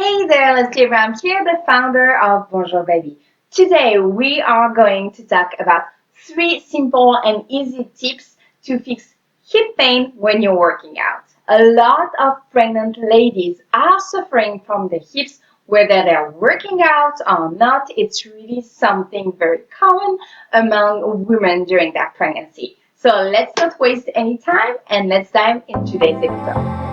Hey there, Leslie Ram here, the founder of Bonjour Baby. Today we are going to talk about 3 simple and easy tips to fix hip pain when you're working out. A lot of pregnant ladies are suffering from the hips, whether they're working out or not. It's really something very common among women during their pregnancy. So let's not waste any time and let's dive into today's episode.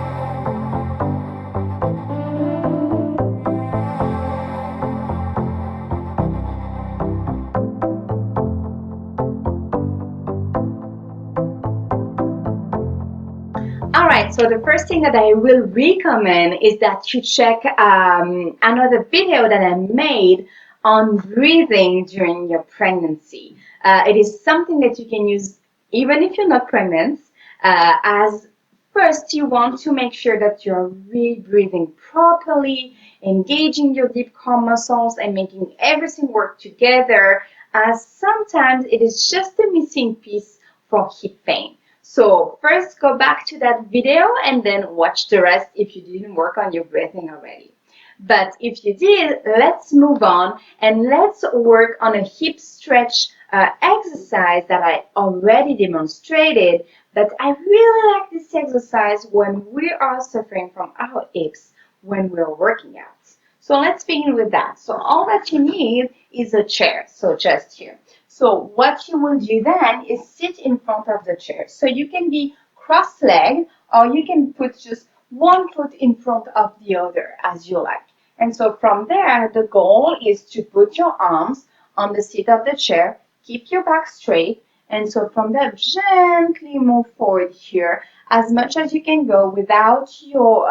All right, so the first thing that I will recommend is that you check another video that I made on breathing during your pregnancy. It is something that you can use even if you're not pregnant, as first you want to make sure that you're really breathing properly, engaging your deep core muscles and making everything work together, as sometimes it is just a missing piece for hip pain. So first go back to that video and then watch the rest if you didn't work on your breathing already. But if you did, let's move on and let's work on a hip stretch exercise that I already demonstrated. But I really like this exercise when we are suffering from our hips when we're working out. So let's begin with that. So all that you need is a chair. So just here. So what you will do then is sit in front of the chair. So you can be cross-legged or you can put just one foot in front of the other as you like. And so from there, the goal is to put your arms on the seat of the chair, keep your back straight, and so from there, gently move forward here as much as you can go without your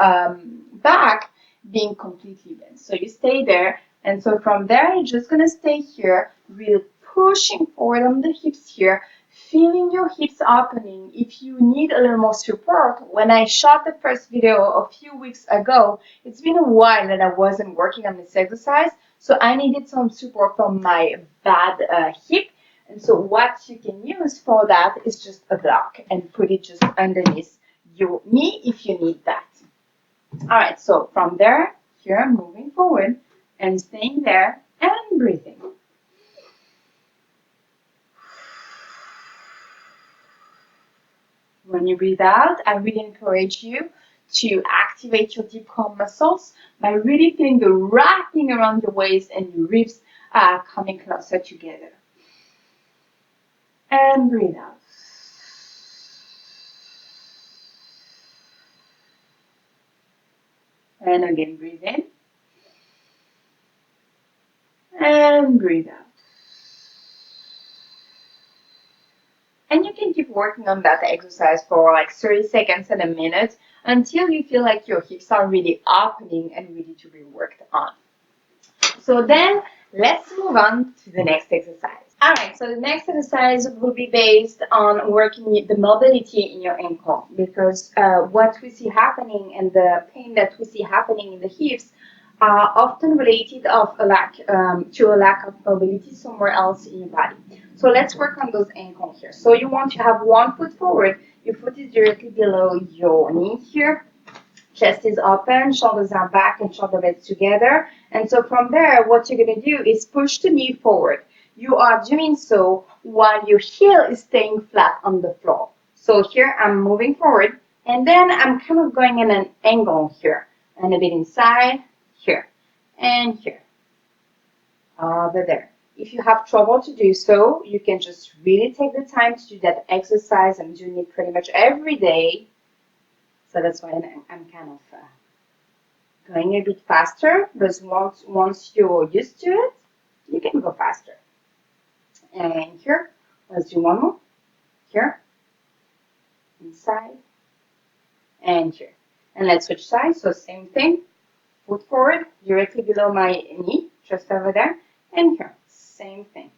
back being completely bent. So you stay there, and so from there, you're just gonna stay here, really pushing forward on the hips here, feeling your hips opening. If you need a little more support, when I shot the first video a few weeks ago, it's been a while that I wasn't working on this exercise, so I needed some support from my bad hip. And so what you can use for that is just a block and put it just underneath your knee if you need that. All right, so from there, here, moving forward and staying there and breathing. When you breathe out, I really encourage you to activate your deep core muscles by really feeling the wrapping around your waist and your ribs coming closer together. And breathe out. And again, breathe in. And breathe out. And you can keep working on that exercise for like 30 seconds and a minute until you feel like your hips are really opening and ready to be worked on. So then let's move on to the next exercise. All right, so the next exercise will be based on working the mobility in your ankle, because what we see happening and the pain that we see happening in the hips are often related to a lack of mobility somewhere else in your body. So let's work on those ankles here. So you want to have one foot forward, your foot is directly below your knee here. Chest is open, shoulders are back, and shoulder blades together. And so from there, what you're going to do is push the knee forward. You are doing so while your heel is staying flat on the floor. So here I'm moving forward, and then I'm kind of going in an angle here, and a bit inside, here, and here, over there. If you have trouble to do so, you can just really take the time to do that exercise. I'm doing it pretty much every day. So that's why I'm kind of going a bit faster, but once you're used to it, you can go faster. And here, let's do one more. Here, inside, and here. And let's switch sides, so same thing. Foot forward, directly below my knee, just over there, and here, same thing.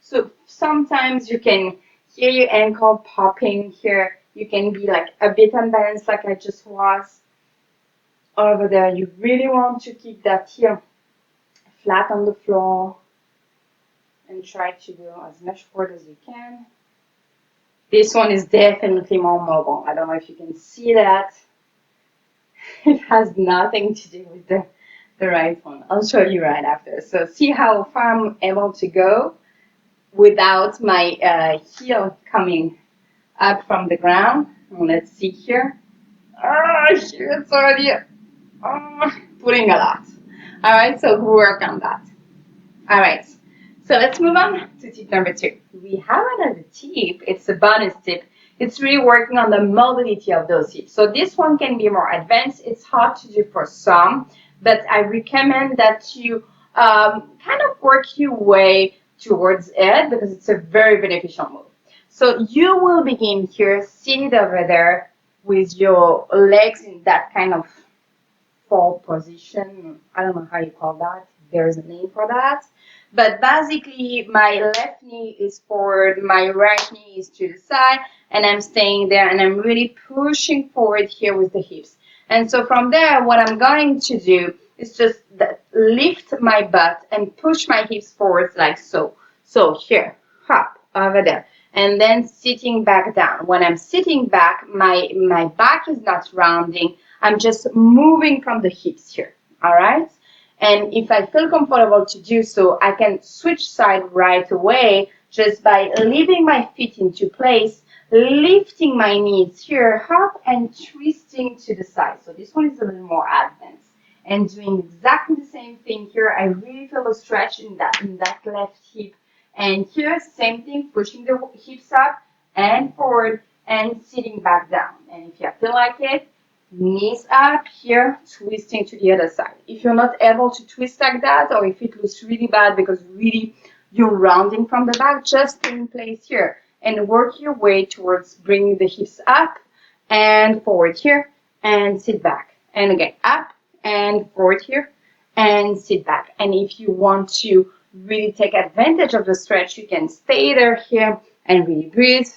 So sometimes you can hear your ankle popping here. You can be like a bit unbalanced like I just was. Over there, you really want to keep that heel flat on the floor and try to go as much forward as you can. This one is definitely more mobile. I don't know if you can see that. It has nothing to do with the right one. I'll show you right after. So see how far I'm able to go without my heel coming up from the ground. Let's see here. Here it's already putting a lot. All right, so work on that. All right, so let's move on to tip number 2. We have another tip. It's a bonus tip. It's really working on the mobility of those hips. So this one can be more advanced. It's hard to do for some, but I recommend that you kind of work your way towards it because it's a very beneficial move. So you will begin here, seated over there with your legs in that kind of fall position. I don't know how you call that. There's a name for that. But basically, my left knee is forward, my right knee is to the side, and I'm staying there, and I'm really pushing forward here with the hips. And so from there, what I'm going to do is just lift my butt and push my hips forward like so. So here, hop, over there. And then sitting back down. When I'm sitting back, my back is not rounding. I'm just moving from the hips here, all right? And if I feel comfortable to do so, I can switch side right away just by leaving my feet into place, lifting my knees here, up and twisting to the side. So this one is a little more advanced. And doing exactly the same thing here, I really feel a stretch in that left hip. And here, same thing, pushing the hips up and forward and sitting back down. And if you feel like it, knees up here, twisting to the other side. If you're not able to twist like that, or if it looks really bad because really you're rounding from the back, just stay in place here and work your way towards bringing the hips up and forward here and sit back. And again, up and forward here and sit back. And if you want to really take advantage of the stretch, you can stay there here and really breathe,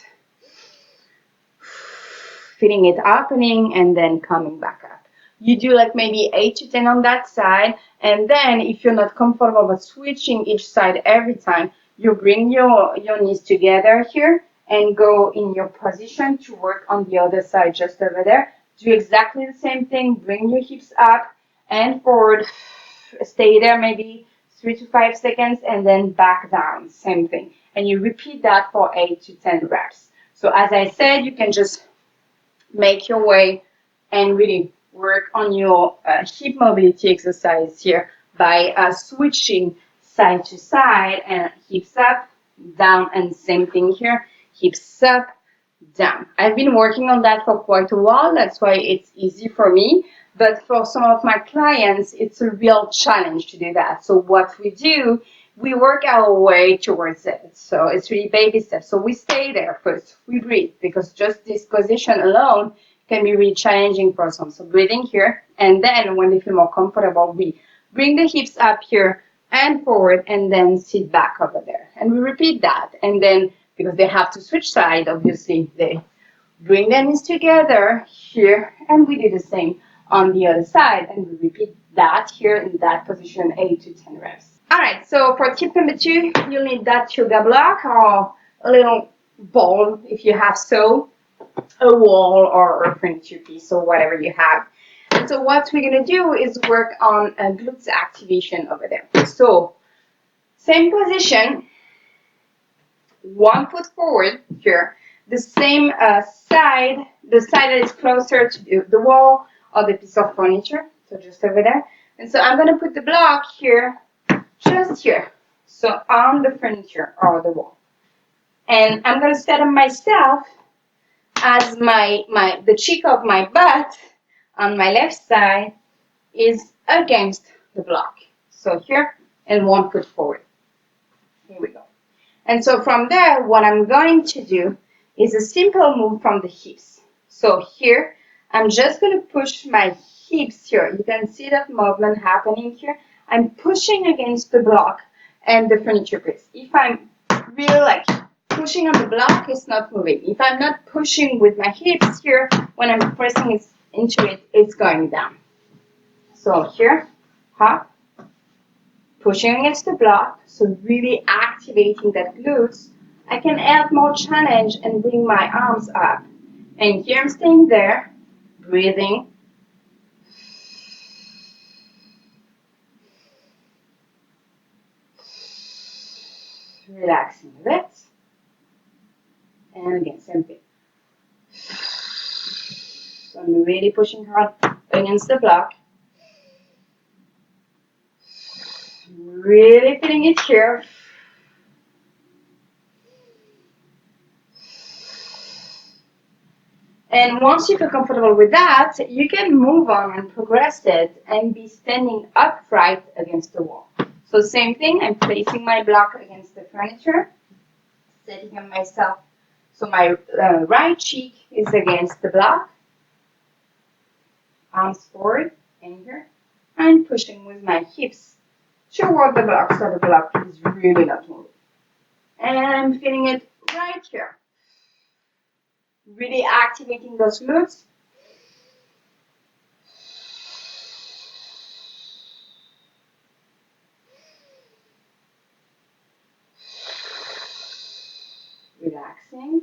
feeling it opening and then coming back up. You do like maybe 8 to 10 on that side, and then if you're not comfortable with switching each side every time, you bring your knees together here and go in your position to work on the other side just over there. Do exactly the same thing, bring your hips up and forward, stay there maybe 3 to 5 seconds and then back down, same thing. And you repeat that for 8 to 10 reps. So as I said, you can just make your way and really work on your hip mobility exercise here by switching side to side and hips up, down, and same thing here, hips up, down. I've been working on that for quite a while, that's why it's easy for me, but for some of my clients, it's a real challenge to do that. So what we do, we work our way towards it. So it's really baby steps. So we stay there first. We breathe because just this position alone can be really challenging for some. So breathing here. And then when they feel more comfortable, we bring the hips up here and forward and then sit back over there. And we repeat that. And then because they have to switch side, obviously, they bring their knees together here. And we do the same on the other side. And we repeat that here in that position, 8 to 10 reps. All right, so for tip number 2, you'll need that yoga block or a little ball if you have so, a wall or a furniture piece or whatever you have. And so what we're going to do is work on a glutes activation over there. So same position, one foot forward here, the same side, the side that is closer to the wall or the piece of furniture, so just over there. And so I'm going to put the block here, just here, so on the furniture or the wall. And I'm going to set up myself as the cheek of my butt on my left side is against the block. So here, and one foot forward. Here we go. And so from there, what I'm going to do is a simple move from the hips. So here, I'm just going to push my hips here. You can see that movement happening here. I'm pushing against the block and the furniture piece. If I'm really like pushing on the block, it's not moving. If I'm not pushing with my hips here, when I'm pressing into it, it's going down. So here, hop, pushing against the block, so really activating that glutes. I can add more challenge and bring my arms up. And here I'm staying there, breathing. Relaxing a bit. And again, same thing. So I'm really pushing hard against the block. Really feeling it here. And once you feel comfortable with that, you can move on and progress it and be standing upright against the wall. So same thing, I'm placing my block against the furniture, setting up myself so my right cheek is against the block, arms forward, and here, and pushing with my hips toward the block so the block is really not moving. And I'm feeling it right here. Really activating those glutes. Relaxing.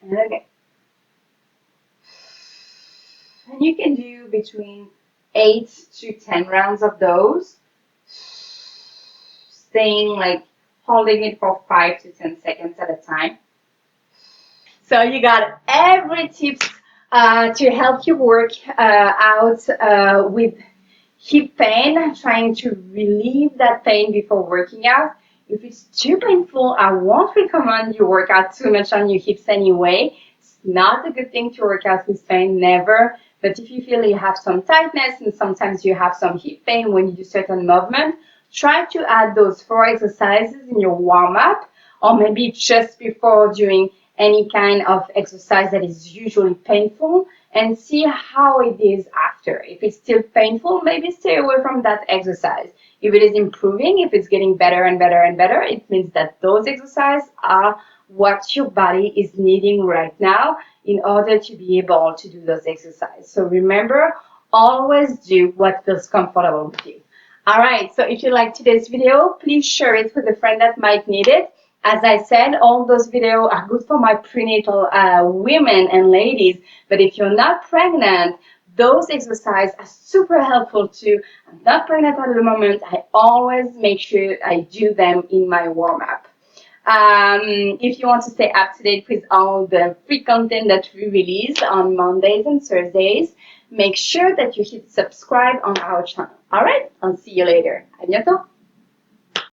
And again. And you can do between 8 to 10 rounds of those. Staying like holding it for 5 to 10 seconds at a time. So you got every tip to help you work out with hip pain, trying to relieve that pain before working out. If it's too painful, I won't recommend you work out too much on your hips anyway. It's not a good thing to work out with pain, never. But if you feel you have some tightness and sometimes you have some hip pain when you do certain movement, try to add those 4 exercises in your warm-up or maybe just before doing any kind of exercise that is usually painful and see how it is after. If it's still painful, maybe stay away from that exercise. If it is improving, if it's getting better and better and better, it means that those exercises are what your body is needing right now in order to be able to do those exercises. So remember, always do what feels comfortable with you. All right, so if you like today's video, please share it with a friend that might need it. As I said, all those videos are good for my prenatal women and ladies, but if you're not pregnant, those exercises are super helpful too. I'm not pregnant at the moment. I always make sure I do them in my warm-up. If you want to stay up to date with all the free content that we release on Mondays and Thursdays, make sure that you hit subscribe on our channel. All right, I'll see you later. À bientôt.